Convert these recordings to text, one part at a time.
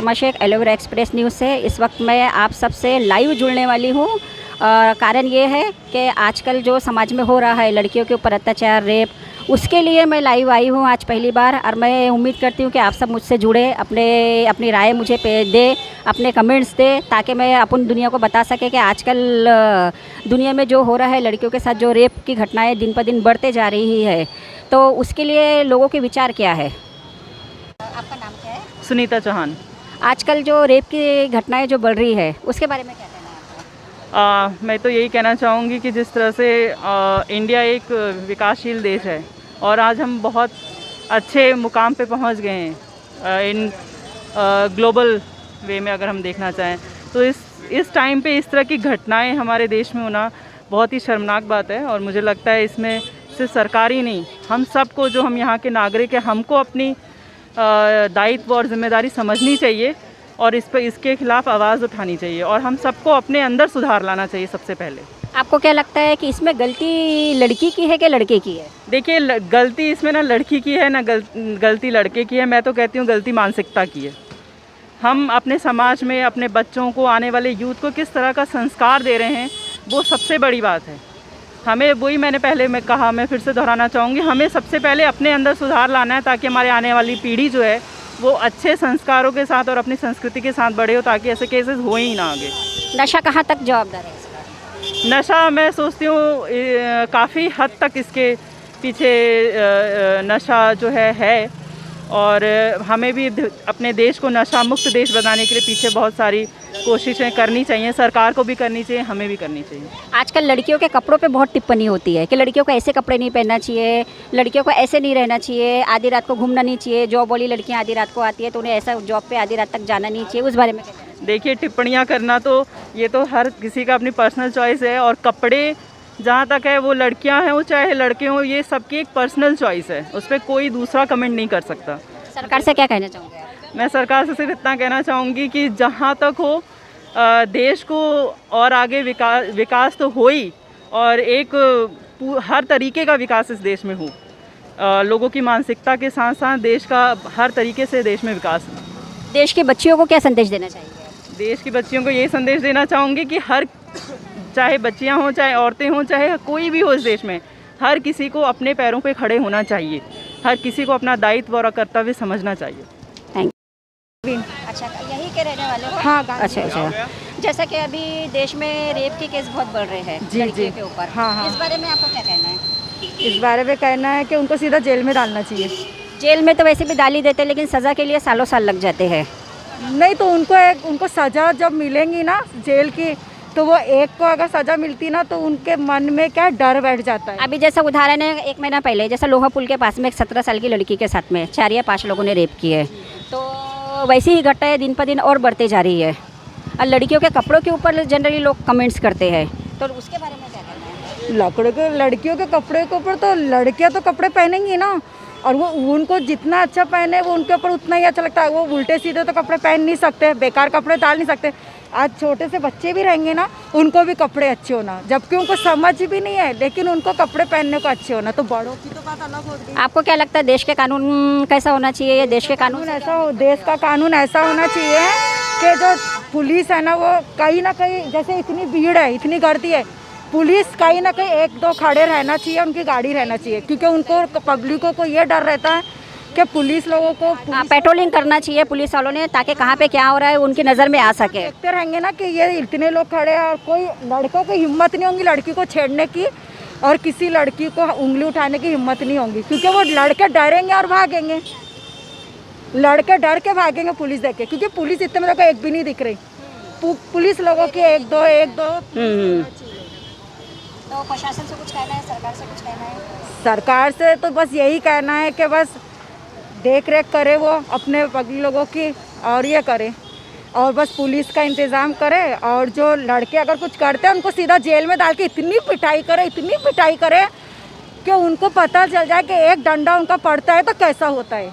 Sharma Sheikh, aloe vera express news से। इस वक्त मैं आप सबसे लाइव जुड़ने वाली हूँ। कारण ये है कि आजकल जो समाज में हो रहा है लड़कियों के ऊपर अत्याचार, रेप, उसके लिए मैं लाइव आई हूँ आज पहली बार। और मैं उम्मीद करती हूँ कि आप सब मुझसे जुड़े, अपनी राय मुझे दे, अपने कमेंट्स दे, ताकि मैं अपन दुनिया को बता सके कि आजकल दुनिया में जो हो रहा है लड़कियों के साथ, जो रेप की घटनाएँ दिन पर दिन बढ़ते जा रही है, तो उसके लिए लोगों के विचार क्या है। आपका नाम क्या है? सुनीता चौहान। आजकल जो रेप की घटनाएं जो बढ़ रही है उसके बारे में क्या कहना है आपका? मैं तो यही कहना चाहूँगी कि जिस तरह से इंडिया एक विकासशील देश है और आज हम बहुत अच्छे मुकाम पे पहुँच गए हैं इन ग्लोबल वे में अगर हम देखना चाहें, तो इस टाइम पे इस तरह की घटनाएं हमारे देश में होना बहुत ही शर्मनाक बात है। और मुझे लगता है इसमें सिर्फ सरकार ही नहीं, हम सबको, जो हम यहाँ के नागरिक हैं, हमको अपनी दायित्व और जिम्मेदारी समझनी चाहिए और इसके खिलाफ आवाज़ उठानी चाहिए और हम सबको अपने अंदर सुधार लाना चाहिए सबसे पहले। आपको क्या लगता है कि इसमें गलती लड़की की है कि लड़के की है? देखिए, गलती इसमें ना लड़की की है ना गलती लड़के की है। मैं तो कहती हूँ गलती मानसिकता की है। हम अपने समाज में अपने बच्चों को, आने वाले यूथ को किस तरह का संस्कार दे रहे हैं, वो सबसे बड़ी बात है। हमें, वही मैंने पहले मैं कहा, मैं फिर से दोहराना चाहूँगी, हमें सबसे पहले अपने अंदर सुधार लाना है ताकि हमारे आने वाली पीढ़ी जो है वो अच्छे संस्कारों के साथ और अपनी संस्कृति के साथ बढ़े हो, ताकि ऐसे केसेस हो ही ना आगे। नशा कहाँ तक जवाबदार है इसका? नशा, मैं सोचती हूँ काफ़ी हद तक इसके पीछे नशा जो है और हमें भी अपने देश को नशा मुक्त देश बनाने के लिए पीछे बहुत सारी कोशिशें करनी चाहिए। सरकार को भी करनी चाहिए, हमें भी करनी चाहिए। आजकल लड़कियों के कपड़ों पे बहुत टिप्पणी होती है कि लड़कियों को ऐसे कपड़े नहीं पहनना चाहिए, लड़कियों को ऐसे नहीं रहना चाहिए, आधी रात को घूमना नहीं चाहिए। जॉब वाली लड़कियां आधी रात को आती है तो उन्हें ऐसा जॉब पे आधी रात तक जाना नहीं चाहिए। उस बारे में क्या कहना है? देखिए, टिप्पणियाँ करना तो ये तो हर किसी का अपनी पर्सनल चॉइस है और कपड़े जहाँ तक है, वो लड़कियाँ हैं वो चाहे लड़के हों, ये सबकी एक पर्सनल चॉइस है, उस पर कोई दूसरा कमेंट नहीं कर सकता। सरकार से क्या कहना चाहूँगे? मैं सरकार से सिर्फ इतना कहना चाहूँगी कि जहाँ तक हो देश को और आगे विकास तो हो ही, और एक हर तरीके का विकास इस देश में हो। लोगों की मानसिकता के साथ साथ देश का हर तरीके से देश में विकास हो। देश की बच्चियों को क्या संदेश देना चाहिए? देश की बच्चियों को ये संदेश देना चाहूँगी कि चाहे बच्चियाँ हों, चाहे औरतें हों, चाहे कोई भी हो इस देश में, हर किसी को अपने पैरों पे खड़े होना चाहिए। हर किसी को अपना दायित्व और कर्तव्य समझना चाहिए। Thank you. अच्छा, यही के रहने वाले हो? हाँ, अच्छा। जैसा कि अभी देश में रेप के केस बहुत बढ़ रहे हैं लड़कियों के ऊपर। हाँ। इस बारे में आपको क्या कहना है? इस बारे में कहना है कि उनको सीधा जेल में डालना चाहिए। जेल में तो वैसे भी डाल ही देते, लेकिन सज़ा के लिए सालों साल लग जाते हैं। नहीं तो उनको सज़ा जब मिलेंगी ना जेल की, तो वो एक को अगर सज़ा मिलती ना तो उनके मन में क्या डर बैठ जाता है। अभी जैसा उदाहरण है, 1 महीना पहले जैसा लोहा पुल के पास में एक 17 साल की लड़की के साथ में 4 या 5 लोगों ने रेप किए, तो वैसी ही घटनाएं दिन पर दिन और बढ़ते जा रही है। और लड़कियों के कपड़ों के ऊपर जनरली लोग कमेंट्स करते हैं, तो उसके बारे में क्या कहना है? लड़कियों के कपड़े के ऊपर तो लड़कियां तो कपड़े पहनेंगी ना, और वो उनको जितना अच्छा पहने वो उनके ऊपर उतना ही अच्छा लगता है। वो उल्टे सीधे तो कपड़े पहन नहीं सकते, बेकार कपड़े डाल नहीं सकते। आज छोटे से बच्चे भी रहेंगे ना, उनको भी कपड़े अच्छे होना, जबकि उनको समझ भी नहीं है, लेकिन उनको कपड़े पहनने को अच्छे होना। तो बड़ों की तो बात अलग होती है। आपको क्या लगता है देश के कानून कैसा होना चाहिए? देश के कानून देश का कानून ऐसा होना चाहिए कि जो पुलिस है ना, वो कहीं ना कहीं, जैसे इतनी भीड़ है, इतनी गर्दी है, पुलिस कहीं ना कहीं 1-2 खड़े रहना चाहिए, उनकी गाड़ी रहना चाहिए, क्योंकि उनको, पब्लिकों को ये डर रहता है कि पुलिस लोगों को पेट्रोलिंग करना चाहिए पुलिस वालों ने, ताकि कहाँ पे क्या हो रहा है उनकी नज़र में आ सके। देखते रहेंगे ना कि ये इतने लोग खड़े हैं और कोई लड़कों की हिम्मत नहीं होगी लड़की को छेड़ने की, और किसी लड़की को उंगली उठाने की हिम्मत नहीं होगी, क्योंकि वो लड़के डरेंगे और भागेंगे। लड़के डर के भागेंगे पुलिस देख के, क्योंकि पुलिस इतने में एक भी नहीं दिख रही। पुलिस लोगों की एक दो तो प्रशासन से कुछ कहना है, सरकार से कुछ कहना है? सरकार से तो बस यही कहना है कि बस देख रेख करे वो अपने पगली लोगों की, और ये करे, और बस पुलिस का इंतज़ाम करे, और जो लड़के अगर कुछ करते हैं उनको सीधा जेल में डाल के इतनी पिटाई करे कि उनको पता चल जाए कि एक डंडा उनका पड़ता है तो कैसा होता है।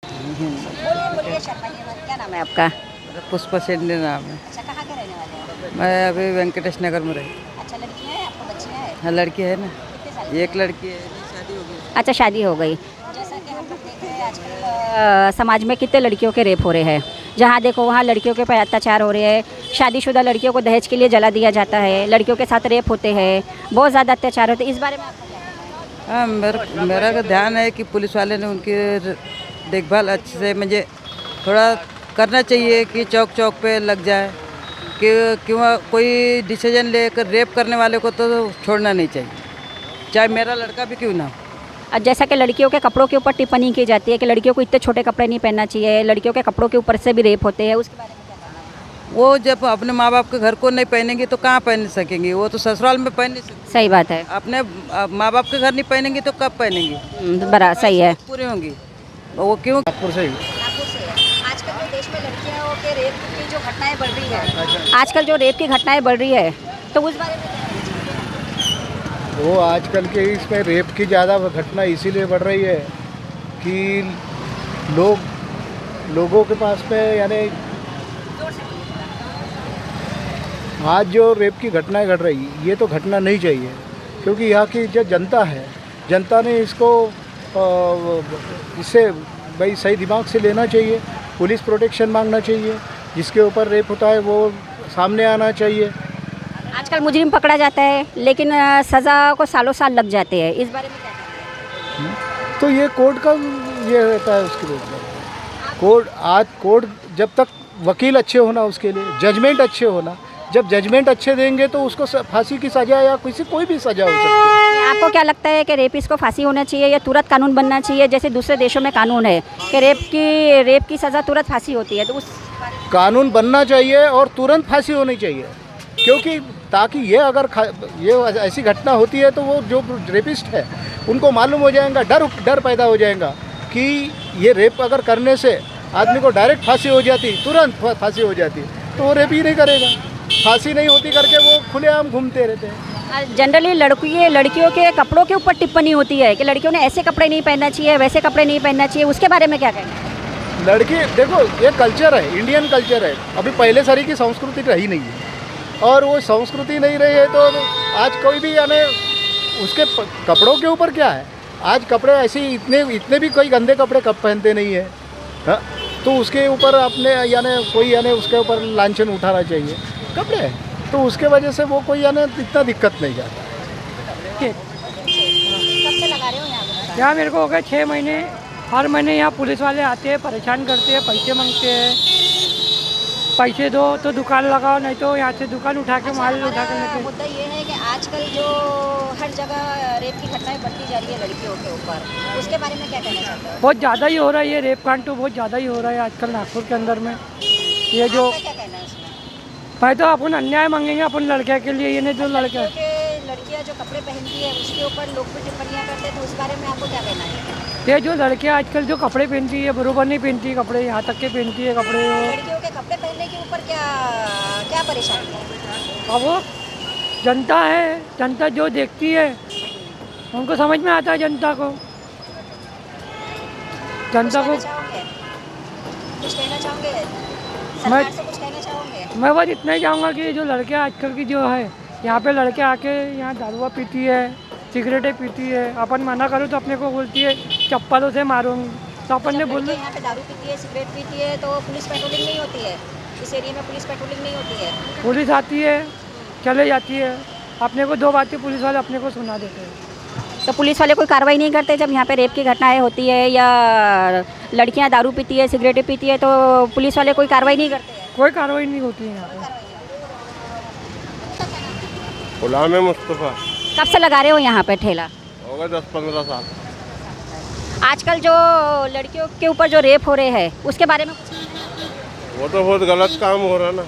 बोलिए शर्मा जी, क्या नाम है आपका? पुष्पा शेंडे नाम है। अच्छा, कहाँ के रहने वाले हैं? मैं अभी वेंकटेश नगर में रही। अच्छा, लड़कियाँ हैं आपको? बच्चियाँ हैं? हाँ, लड़की है ना, कितने साल की? एक लड़की है, शादी हो गई। अच्छा, शादी हो गई। जैसा कि हम लोग समाज में कितने लड़कियों के रेप हो रहे हैं, जहाँ देखो वहाँ लड़कियों के ऊपर अत्याचार हो रहे हैं, शादीशुदा लड़कियों को दहेज के लिए जला दिया जाता है, लड़कियों के साथ रेप होते हैं, बहुत ज़्यादा अत्याचार होते हैं। इस बारे में आपका क्या कहना है? हाँ, मेरा का ध्यान है कि पुलिस वाले ने उनकी देखभाल अच्छे से मुझे थोड़ा करना चाहिए कि चौक चौक पे लग जाए कि क्यों कोई डिसीजन लेकर रेप करने वाले को तो छोड़ना नहीं चाहिए, चाहे मेरा लड़का भी क्यों ना हो। और जैसा कि लड़कियों के कपड़ों के ऊपर टिप्पणी की जाती है कि लड़कियों को इतने छोटे कपड़े नहीं पहनना चाहिए, लड़कियों के कपड़ों के ऊपर से भी रेप होते हैं, उसके बारे में क्या कहना है? वो जब अपने माँ बाप के घर को नहीं पहनेंगी तो कहाँ पहन सकेंगी, वो तो ससुराल में पहन नहीं सकेंगी। सही बात है। अपने माँ बाप के घर नहीं पहनेंगी तो कब पहनेंगी? बड़ा सही है। पूरी होंगी वो क्यों? नागपुर से आजकल जो देश में लड़कियों के रेप की जो घटनाएं बढ़ रही है, आजकल जो रेप की घटनाएं बढ़ रही है, तो उस बारे में क्या कहना चाहिए? वो आजकल के इसमें रेप की ज़्यादा घटना इसीलिए बढ़ रही है कि लोगों के पास में यानी आज जो रेप की घटनाएं घट रही ये तो घटना नहीं चाहिए, क्योंकि यहाँ की जो जनता है, जनता ने इसको इससे भाई सही दिमाग से लेना चाहिए, पुलिस प्रोटेक्शन मांगना चाहिए, जिसके ऊपर रेप होता है वो सामने आना चाहिए। आजकल मुजरिम पकड़ा जाता है लेकिन सज़ा को सालों साल लग जाते हैं, इस बारे में क्या कहना है? तो ये कोर्ट का ये रहता है उसके लिए, कोर्ट जब तक वकील अच्छे होना, उसके लिए जजमेंट अच्छे होना, जब जजमेंट अच्छे देंगे तो उसको फांसी की सज़ा या कोई भी सज़ा हो सकती है। आपको क्या लगता है कि रेपिस्ट को फांसी होना चाहिए या तुरंत कानून बनना चाहिए, जैसे दूसरे देशों में कानून है कि रेप की सज़ा तुरंत फांसी होती है, तो उस कानून बनना चाहिए और तुरंत फांसी होनी चाहिए, क्योंकि ताकि ये अगर ये ऐसी घटना होती है तो वो जो रेपिस्ट है उनको मालूम हो जाएगा, डर पैदा हो जाएगा कि ये रेप अगर करने से आदमी को डायरेक्ट फांसी हो जाती, तुरंत फांसी हो जाती, तो वो रेप ही नहीं करेगा। फांसी नहीं होती करके वो खुलेआम घूमते रहते हैं। जनरली लड़कियों के कपड़ों के ऊपर टिप्पणी होती है कि लड़कियों ने ऐसे कपड़े नहीं पहनना चाहिए, वैसे कपड़े नहीं पहनना चाहिए, उसके बारे में क्या कहना है? लड़की देखो, ये कल्चर है, इंडियन कल्चर है, अभी पहले सारी की संस्कृति रही नहीं है, और वो संस्कृति नहीं रही है तो आज कोई भी यानी उसके कपड़ों के ऊपर क्या है, आज कपड़े ऐसे इतने भी कोई गंदे कपड़े कब पहनते नहीं है, हाँ? तो उसके ऊपर अपने कोई उसके ऊपर लांछन उठाना चाहिए कपड़े, तो उसके वजह से वो कोई इतना दिक्कत नहीं जाता। कब से लगा रहे हो यहाँ पे? यहाँ मेरे को हो गए 6 महीने। हर महीने यहाँ पुलिस वाले आते हैं, परेशान करते हैं, पैसे मांगते हैं, पैसे दो तो दुकान लगाओ, नहीं तो यहाँ से दुकान उठा के माल उठा के लेते। मुद्दा ये है कि आजकल जो हर जगह रेप की घटनाएं बढ़ती जा रही है लड़कियों के ऊपर, उसके बारे में क्या कहना चाहते हो? बहुत ज़्यादा ही हो रहा है ये रेप कांड, तो बहुत ज़्यादा ही हो रहा है आजकल नागपुर के अंदर में। ये जो आपका क्या कहना है इसमें? भाई तो अपन अन्याय मांगेंगे अपन लड़किया के लिए, ये नहीं जो लड़का लड़कियां जो कपड़े पहनती है उसके ऊपर लोग भी टिप्पणियां करते हैं, तो उस बारे में आपको क्या कहना है? ये जो लड़कियाँ आजकल जो कपड़े पहनती है बरोबर नहीं पहनती कपड़े, यहाँ तक के पहनती है कपड़े। लड़कियों के कपड़े पहनने के ऊपर क्या परेशानी है? अब वो जनता है, जनता जो देखती है उनको समझ में आता है, जनता को कुछ कहना चाहोगे? मैं सरकार से कुछ कहना चाहोगे? मैं बस इतना ही चाहूँगा कि जो लड़कियाँ आजकल की जो है यहाँ पे लड़के आके यहाँ दारुआ पीती है, सिगरेटें पीती है, अपन मना करो तो अपने को बोलती है चप्पलों से मारूंगी, तो अपन ने बोल यहाँ पे दारू पीती है, सिगरेट पीती है, तो पुलिस पेट्रोलिंग नहीं होती है? इस एरिया में पुलिस पेट्रोलिंग नहीं होती है? पुलिस आती है चले जाती है, अपने को 2 बातें पुलिस वाले अपने को सुना देते हैं। तो पुलिस वाले कोई कार्रवाई नहीं करते जब यहाँ पे रेप की घटनाएं होती है या लड़कियाँ दारू पीती है, सिगरेटें पीती है, तो पुलिस वाले कोई कार्रवाई नहीं करते हैं? कोई कार्रवाई नहीं होती है यहाँ पे। गुलाम मुस्तफ़ा। कब से लगा रहे हो यहाँ पे ठेला? हो गए 10-15 साल। आजकल जो लड़कियों के ऊपर जो रेप हो रहे हैं उसके बारे में कुछ? वो तो बहुत गलत काम हो रहा ना,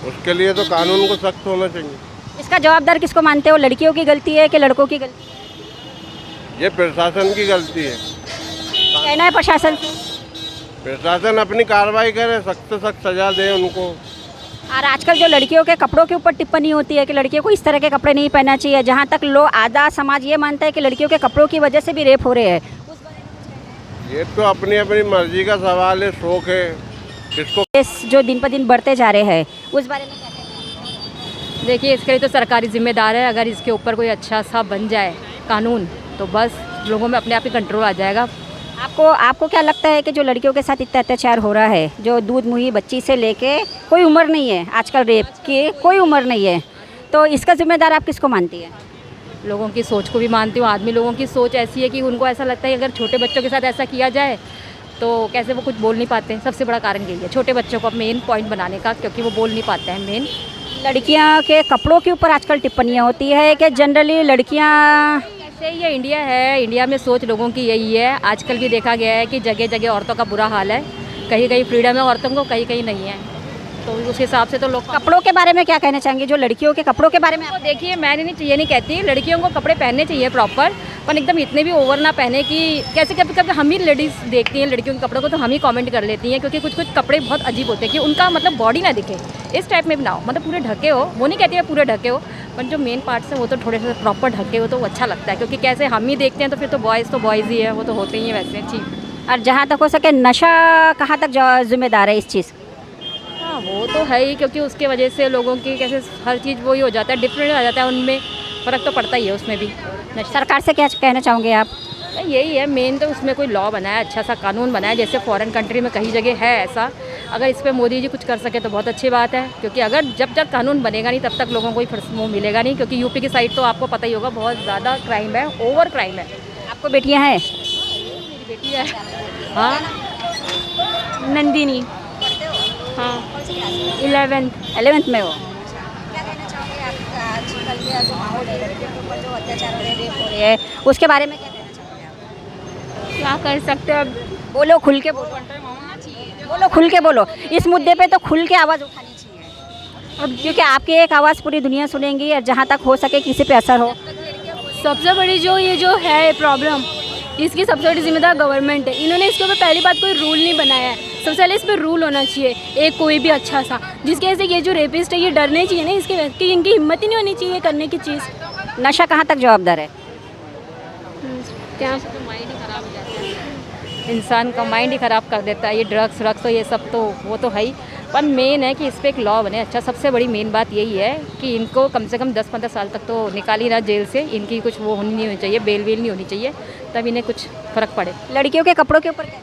उसके लिए तो कानून को सख्त होना चाहिए। इसका जवाबदार किसको मानते हो? लड़कियों की गलती है कि लड़कों की गलती है? ये प्रशासन की गलती है। कहना है प्रशासन से। प्रशासन अपनी कार्रवाई करे, सख्त से सख्त सजा दे उनको। और आजकल जो लड़कियों के कपड़ों के ऊपर टिप्पणी होती है कि लड़कियों को इस तरह के कपड़े नहीं पहनना चाहिए, जहाँ तक लोग आधा समाज ये मानता है कि लड़कियों के कपड़ों की वजह से भी रेप हो रहे हैं, ये तो अपनी अपनी मर्जी का सवाल है, शौक है किसको। केस जो दिन पर दिन बढ़ते जा रहे हैं उस बारे में क्या कहना है? देखिए, इसके लिए तो सरकारी जिम्मेदार है। अगर इसके ऊपर कोई अच्छा सा बन जाए कानून तो बस लोगों में अपने आप ही कंट्रोल आ जाएगा। आपको आपको क्या लगता है कि जो लड़कियों के साथ इतना अत्याचार हो रहा है, जो दूध मुही बच्ची से लेके, कोई उम्र नहीं है आजकल, रेप की कोई उम्र नहीं है, तो इसका जिम्मेदार आप किसको मानती है? लोगों की सोच को भी मानती हूँ। आदमी लोगों की सोच ऐसी है कि उनको ऐसा लगता है कि अगर छोटे बच्चों के साथ ऐसा किया जाए तो कैसे वो कुछ बोल नहीं पाते। सबसे बड़ा कारण यही है, छोटे बच्चों को मेन पॉइंट बनाने का, क्योंकि वो बोल नहीं पाते हैं। मेन लड़कियां के कपड़ों के ऊपर आजकल टिप्पणियां होती है कि जनरली लड़कियां, ऐसे ही ये इंडिया है, इंडिया में सोच लोगों की यही है। आजकल भी देखा गया है कि जगह जगह औरतों का बुरा हाल है, कहीं कहीं फ्रीडम है औरतों को, कहीं कहीं नहीं है। तो उस हिसाब से तो लोग कपड़ों के बारे में क्या कहना चाहेंगे, जो लड़कियों के कपड़ों के बारे में? तो देखिए, मैंने नहीं ये नहीं कहती, लड़कियों को कपड़े पहनने चाहिए प्रॉपर, पर एकदम इतने भी ओवर ना पहने कि कैसे कभी कभी हम ही लेडीज़ देखती हैं लड़कियों के कपड़ों को तो हम ही कमेंट कर लेती हैं, क्योंकि कुछ कुछ कपड़े बहुत अजीब होते हैं कि उनका मतलब बॉडी ना दिखे, इस टाइप में भी ना हो, मतलब पूरे ढके हो। वो नहीं कहती है पूरे ढके हो, पर जो मेन पार्ट है वो तो थोड़े से प्रॉपर ढके हो तो वो अच्छा लगता है, क्योंकि कैसे हम ही देखते हैं तो फिर तो बॉयज़ ही है, वो तो होते ही हैं वैसे। ठीक। और जहाँ तक हो सके नशा कहाँ तक जिम्मेदार है इस चीज़? हाँ, वो तो है ही, क्योंकि उसके वजह से लोगों की कैसे हर चीज़ वही हो जाता है, डिफरेंट आ जाता है, उनमें फ़र्क तो पड़ता ही है उसमें भी। सरकार से क्या कहना चाहोगे आप? यही है मेन, तो उसमें कोई लॉ बनाया, अच्छा सा कानून बनाया, जैसे फॉरेन कंट्री में कई जगह है ऐसा। अगर इस पर मोदी जी कुछ कर सके तो बहुत अच्छी बात है, क्योंकि अगर जब तक कानून बनेगा नहीं तब तक लोगों को ही मुँह मिलेगा नहीं, क्योंकि यूपी की साइड तो आपको पता ही होगा बहुत ज़्यादा क्राइम है, ओवर क्राइम है। आपको बेटियाँ हैं? मेरी बेटी है। हाँ, नंदिनी। हाँ, 11th में हो। क्या कहना चाहोगे आप आजकल के जो माहौल है, लड़कियों के ऊपर जो अत्याचार हो रहे हैं, रेप हो रहे हैं, उसके बारे में क्या कहना चाहोगे आप? क्या कर सकते हैं अब? बोलो, खुल के बोलो, बोलो खुल के बोलो। इस मुद्दे पे तो खुल के आवाज़ उठानी चाहिए, अब क्योंकि आपकी एक आवाज़ पूरी दुनिया सुनेंगी, और जहाँ तक हो सके किसी पे असर हो। सबसे बड़ी जो है प्रॉब्लम, इसकी सबसे बड़ी जिम्मेदार गवर्नमेंट है। इन्होंने इसके ऊपर पहली बात कोई रूल नहीं बनाया है। सबसे पहले इस पर रूल होना चाहिए, एक कोई भी अच्छा सा, जिसकी वजह से ये जो रेपिस्ट है ये डरने चाहिए ना, इसकी वजह से इनकी हिम्मत ही नहीं होनी चाहिए करने की चीज़। नशा कहाँ तक जवाबदार है? क्या इंसान का माइंड ही ख़राब कर देता है ये ड्रग्स तो ये सब, तो वो तो है ही, पर मेन है कि इस पर एक लॉ बने। अच्छा, सबसे बड़ी मेन बात यही है कि इनको कम से कम 10-15 साल तक तो निकाली ना जेल से, इनकी कुछ वो होनी नहीं होनी चाहिए, बेल नहीं होनी चाहिए, तब इन्हें कुछ फ़र्क पड़े। लड़कियों के कपड़ों के ऊपर क्या?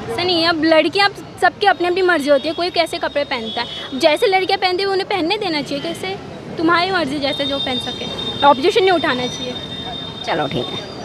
ऐसा नहीं है, अब लड़कियां सबकी अपनी अपनी मर्जी होती है, कोई कैसे कपड़े पहनता है। जैसे लड़कियां पहनती है उन्हें पहनने देना चाहिए, कैसे तुम्हारी मर्जी, जैसे जो पहन सके, ऑब्जेक्शन नहीं उठाना चाहिए। चलो ठीक है।